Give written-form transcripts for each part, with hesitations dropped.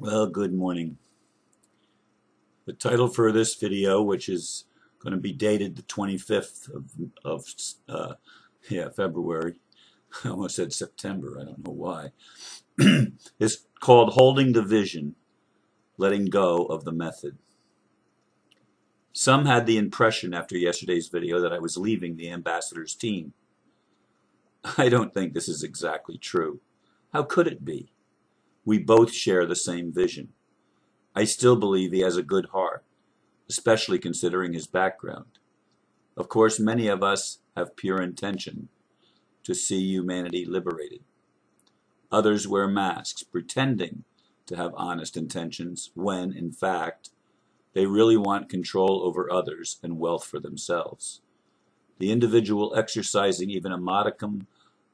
Well, good morning. The title for this video, which is going to be dated the 25th of February. I almost said September, I don't know why, is called Holding the Vision, Letting Go of the Method. Some had the impression after yesterday's video that I was leaving the ambassador's team. I don't think this is exactly true. How could it be? We both share the same vision. I still believe he has a good heart, especially considering his background. Of course, many of us have pure intention to see humanity liberated. Others wear masks, pretending to have honest intentions when, in fact, they really want control over others and wealth for themselves. The individual exercising even a modicum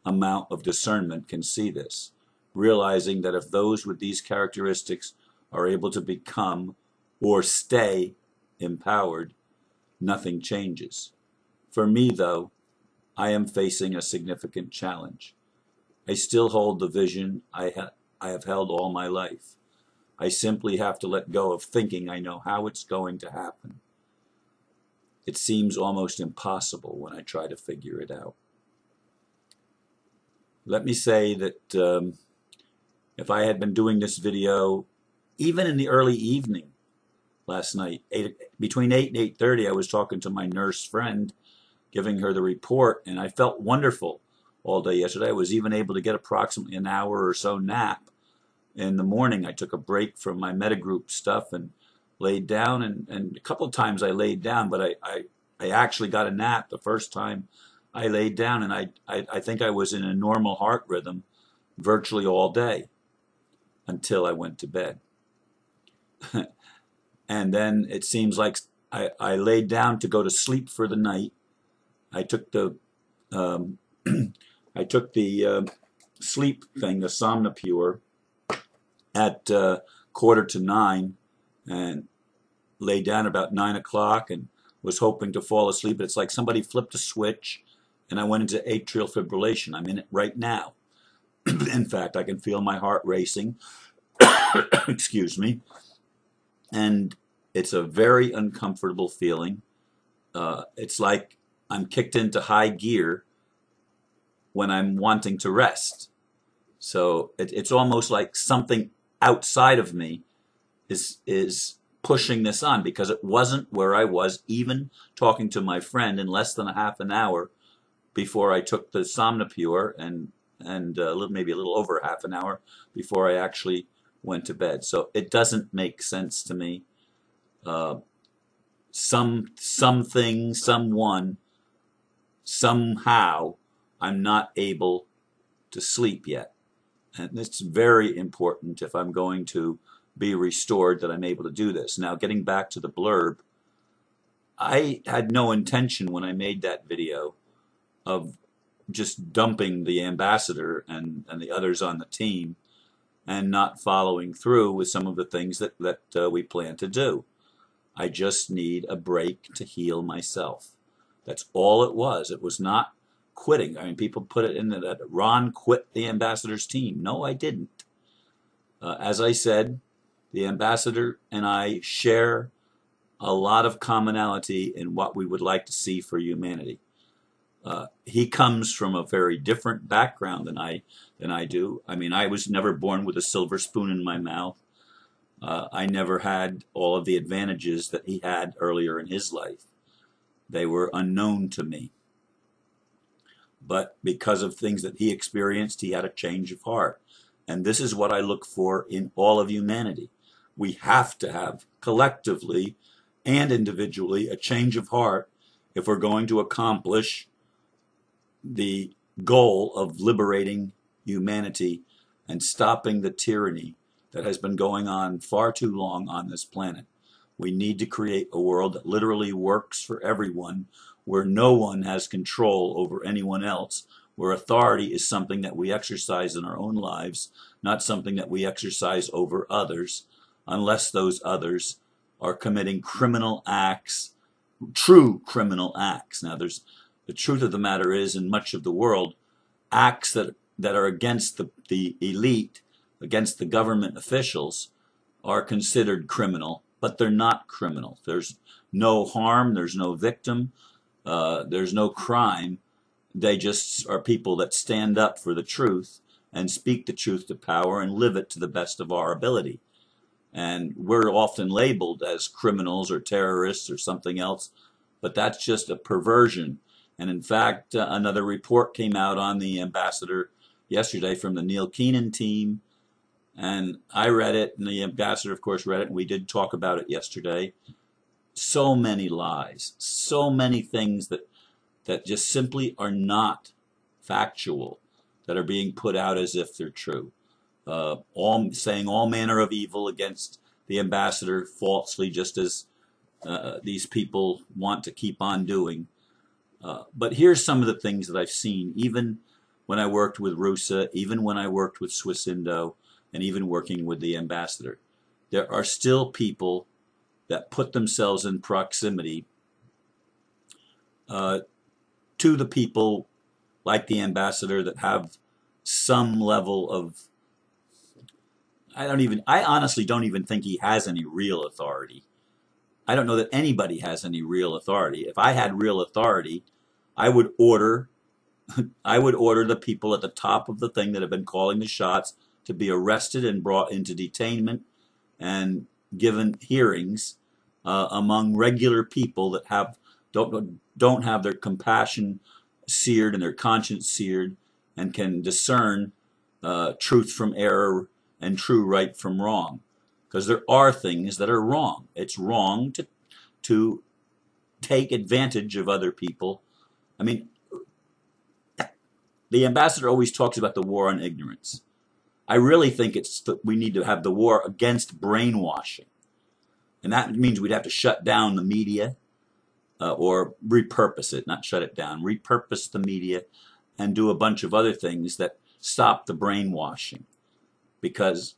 amount of discernment can see this, realizing that if those with these characteristics are able to become or stay empowered, nothing changes. For me, though, I am facing a significant challenge. I still hold the vision I have held all my life. I simply have to let go of thinking I know how it's going to happen. It seems almost impossible when I try to figure it out. Let me say that if I had been doing this video even in the early evening last night, between 8 and 8:30, I was talking to my nurse friend, giving her the report, and I felt wonderful all day yesterday. I was even able to get approximately an hour or so nap in the morning. I took a break from my metagroup stuff and laid down, and a couple of times I laid down, but I actually got a nap the first time I laid down, and I think I was in a normal heart rhythm virtually all day until I went to bed. And then it seems like I laid down to go to sleep for the night. I took the sleep thing, the Somnipure, at 8:45, and lay down about 9 o'clock and was hoping to fall asleep. It's like somebody flipped a switch and I went into atrial fibrillation. I'm in it right now. In fact, I can feel my heart racing. Excuse me. And it's a very uncomfortable feeling. It's like I'm kicked into high gear when I'm wanting to rest. So it's almost like something outside of me is pushing this on, because it wasn't where I was even talking to my friend in less than a half an hour before I took the Somnipure, and maybe a little over half an hour before I actually went to bed. So it doesn't make sense to me. Something, someone, somehow, I'm not able to sleep yet. And it's very important, if I'm going to be restored, that I'm able to do this. Now, getting back to the blurb, I had no intention when I made that video of just dumping the ambassador and the others on the team and not following through with some of the things that we plan to do. I just need a break to heal myself. That's all it was. It was not quitting. I mean, people put it in that Ron quit the ambassador's team. No, I didn't. As I said, the ambassador and I share a lot of commonality in what we would like to see for humanity. He comes from a very different background than I do. I mean, I was never born with a silver spoon in my mouth. I never had all of the advantages that he had earlier in his life. They were unknown to me. But because of things that he experienced, he had a change of heart. And this is what I look for in all of humanity. We have to have, collectively and individually, a change of heart if we're going to accomplish the goal of liberating humanity and stopping the tyranny that has been going on far too long on this planet. We need to create a world that literally works for everyone, where no one has control over anyone else, where authority is something that we exercise in our own lives, not something that we exercise over others, unless those others are committing criminal acts, true criminal acts. Now, the truth of the matter is, in much of the world, acts that are against the elite, against the government officials, are considered criminal, but they're not criminal. There's no harm, there's no victim, there's no crime. They just are people that stand up for the truth and speak the truth to power and live it to the best of our ability. And we're often labeled as criminals or terrorists or something else, but that's just a perversion. And in fact, another report came out on the ambassador yesterday from the Neil Keenan team, and I read it, and the ambassador, of course, read it, and we did talk about it yesterday. So many lies, so many things that just simply are not factual, that are being put out as if they're true. All saying all manner of evil against the ambassador falsely, just as these people want to keep on doing. But here's some of the things that I've seen, even when I worked with Rusa, even when I worked with Swiss Indo, and even working with the ambassador. There are still people that put themselves in proximity to the people like the ambassador that have some level of, I honestly don't even think he has any real authority. I don't know that anybody has any real authority. If I had real authority, I would order the people at the top of the thing that have been calling the shots to be arrested and brought into detainment and given hearings among regular people that don't have their compassion seared and their conscience seared and can discern truth from error and true right from wrong. Because there are things that are wrong. It's wrong to take advantage of other people. I mean, the ambassador always talks about the war on ignorance. I really think we need to have the war against brainwashing. And that means we'd have to shut down the media or repurpose it, not shut it down, repurpose the media and do a bunch of other things that stop the brainwashing. Because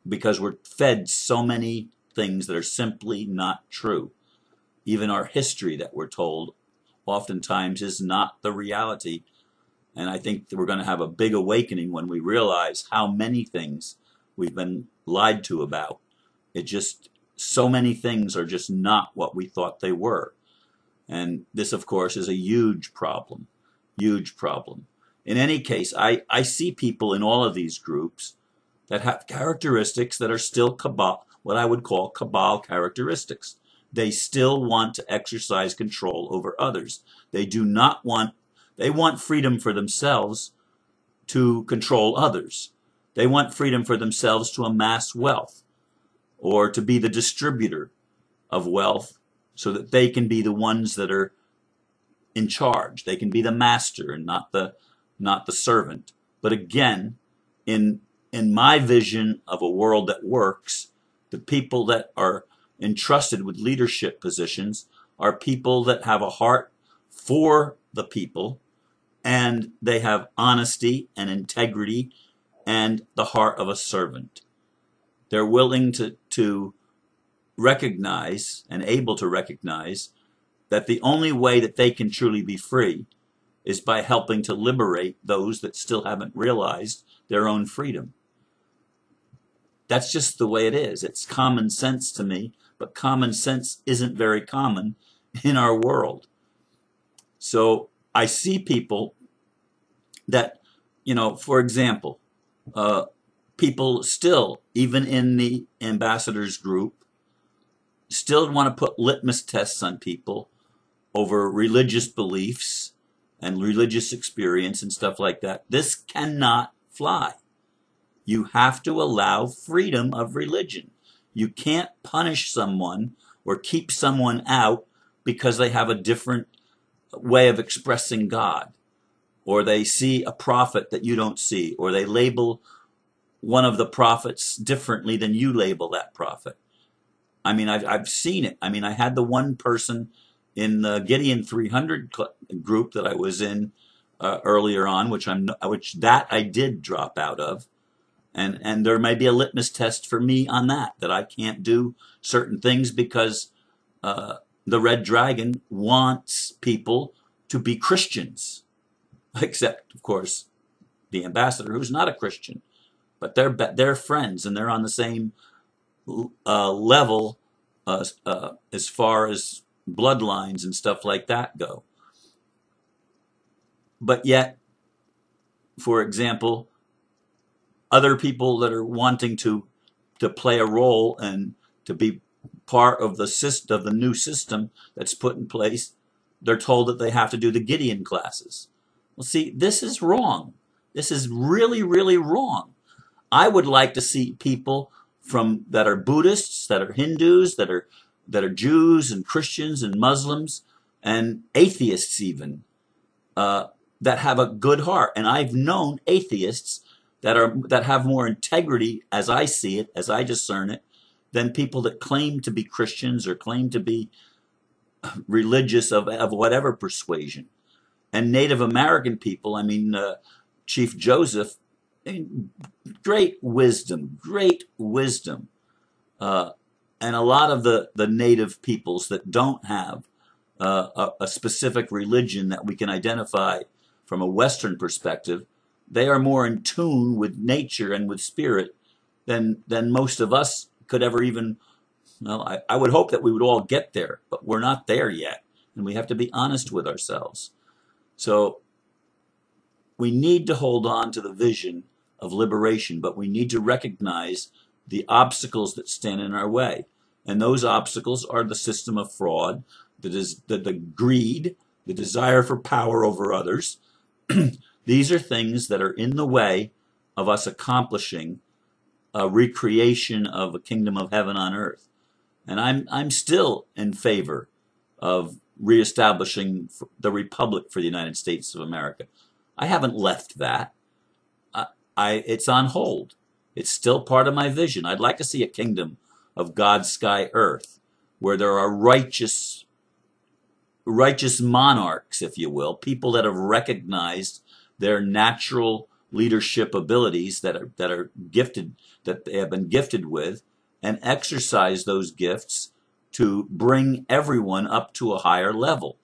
we're fed so many things that are simply not true. Even our history that we're told oftentimes is not the reality. And I think that we're going to have a big awakening when we realize how many things we've been lied to about. So many things are just not what we thought they were. And this, of course, is a huge problem, huge problem. In any case, I see people in all of these groups that have characteristics that are still cabal, what I would call cabal characteristics. They still want to exercise control over others. They want freedom for themselves to control others. They want freedom for themselves to amass wealth or to be the distributor of wealth so that they can be the ones that are in charge. They can be the master and not the servant. But again, in my vision of a world that works, the people that are entrusted with leadership positions are people that have a heart for the people, and they have honesty and integrity and the heart of a servant. They're willing to recognize and able to recognize that the only way that they can truly be free is by helping to liberate those that still haven't realized their own freedom. That's just the way it is. It's common sense to me, but common sense isn't very common in our world. So I see people that, for example, people still, even in the ambassadors group, still want to put litmus tests on people over religious beliefs and religious experience and stuff like that. This cannot fly. You have to allow freedom of religion. You can't punish someone or keep someone out because they have a different way of expressing God, or they see a prophet that you don't see, or they label one of the prophets differently than you label that prophet. I mean, I've seen it. I mean, I had the one person in the Gideon 300 group that I was in earlier on, which I did drop out of. And there may be a litmus test for me on that I can't do certain things because the Red Dragon wants people to be Christians, except, of course, the ambassador, who's not a Christian. But they're friends, and they're on the same level as far as bloodlines and stuff like that go. But yet, for example, other people that are wanting to play a role and to be part of the system, of the new system that's put in place, they're told that they have to do the Gideon classes. Well, see, this is wrong. This is really, really wrong. I would like to see people from that are Buddhists, that are Hindus, that are Jews and Christians and Muslims and atheists even, that have a good heart. And I've known atheists that have more integrity, as I see it, as I discern it, than people that claim to be Christians or claim to be religious of whatever persuasion. And Native American people, I mean, Chief Joseph, great wisdom, great wisdom. And a lot of the native peoples that don't have a specific religion that we can identify from a Western perspective, they are more in tune with nature and with spirit than most of us could ever even. Well, I would hope that we would all get there, but we're not there yet, and we have to be honest with ourselves. So we need to hold on to the vision of liberation, but we need to recognize the obstacles that stand in our way. And those obstacles are the system of fraud, the greed, the desire for power over others. These are things that are in the way of us accomplishing a recreation of a kingdom of heaven on earth. And I'm still in favor of reestablishing the Republic for the United States of America. I haven't left that. It's on hold. It's still part of my vision. I'd like to see a kingdom of God, sky, earth, where there are righteous monarchs, if you will, people that have recognized their natural leadership abilities that are gifted, that they have been gifted with, and exercise those gifts to bring everyone up to a higher level,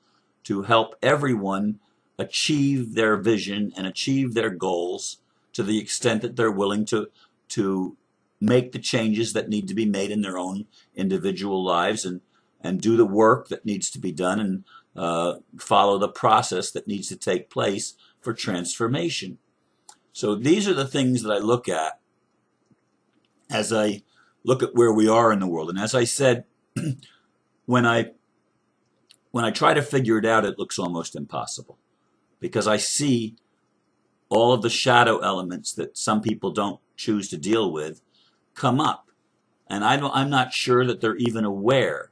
to help everyone achieve their vision and achieve their goals to the extent that they're willing to make the changes that need to be made in their own individual lives, and do the work that needs to be done, and follow the process that needs to take place for transformation. So these are the things that I look at as I look at where we are in the world. And as I said, when I try to figure it out, it looks almost impossible, because I see all of the shadow elements that some people don't choose to deal with come up. And I'm not sure that they're even aware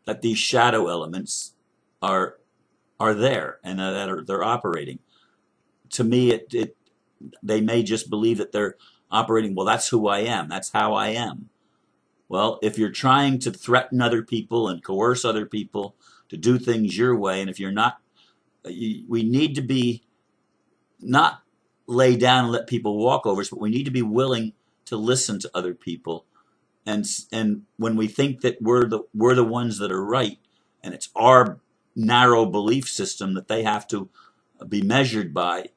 that these shadow elements are there and that they're operating. To me, they may just believe that they're operating, well, that's who I am, that's how I am. Well, if you're trying to threaten other people and coerce other people to do things your way, and if you're not, we need to be not lay down and let people walk over us, but we need to be willing to listen to other people. And when we think that we're the ones that are right, and it's our narrow belief system that they have to be measured by,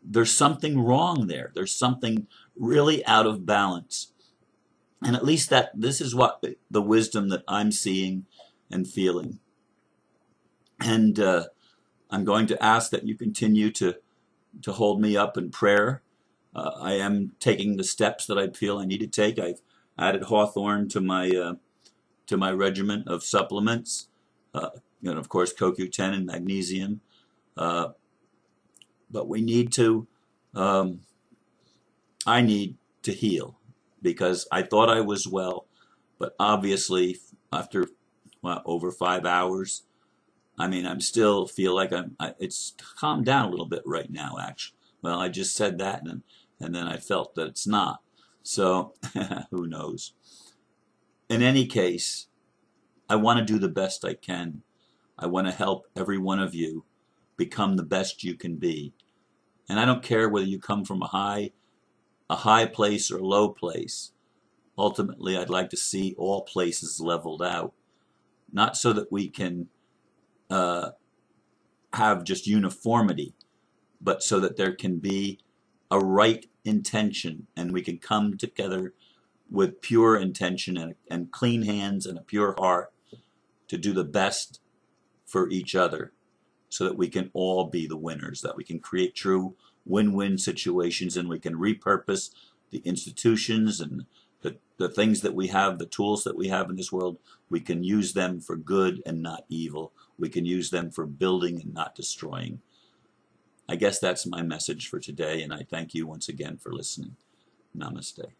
there's something wrong there. There's something really out of balance. And at least this is what the wisdom that I'm seeing and feeling. And I'm going to ask that you continue to hold me up in prayer. I am taking the steps that I feel I need to take. I've added hawthorn to my regimen of supplements, and of course CoQ10 and magnesium. But we need to, I need to heal, because I thought I was well, but obviously after over 5 hours, I mean, I'm still feel like it's calmed down a little bit right now, actually. Well, I just said that, and then I felt that it's not. So who knows? In any case, I want to do the best I can. I want to help every one of you become the best you can be. And I don't care whether you come from a high place or a low place. Ultimately, I'd like to see all places leveled out. Not so that we can have just uniformity, but so that there can be a right intention, and we can come together with pure intention and clean hands and a pure heart to do the best for each other so that we can all be the winners, that we can create true win-win situations, and we can repurpose the institutions and the things that we have, the tools that we have in this world. We can use them for good and not evil. We can use them for building and not destroying. I guess that's my message for today, and I thank you once again for listening. Namaste.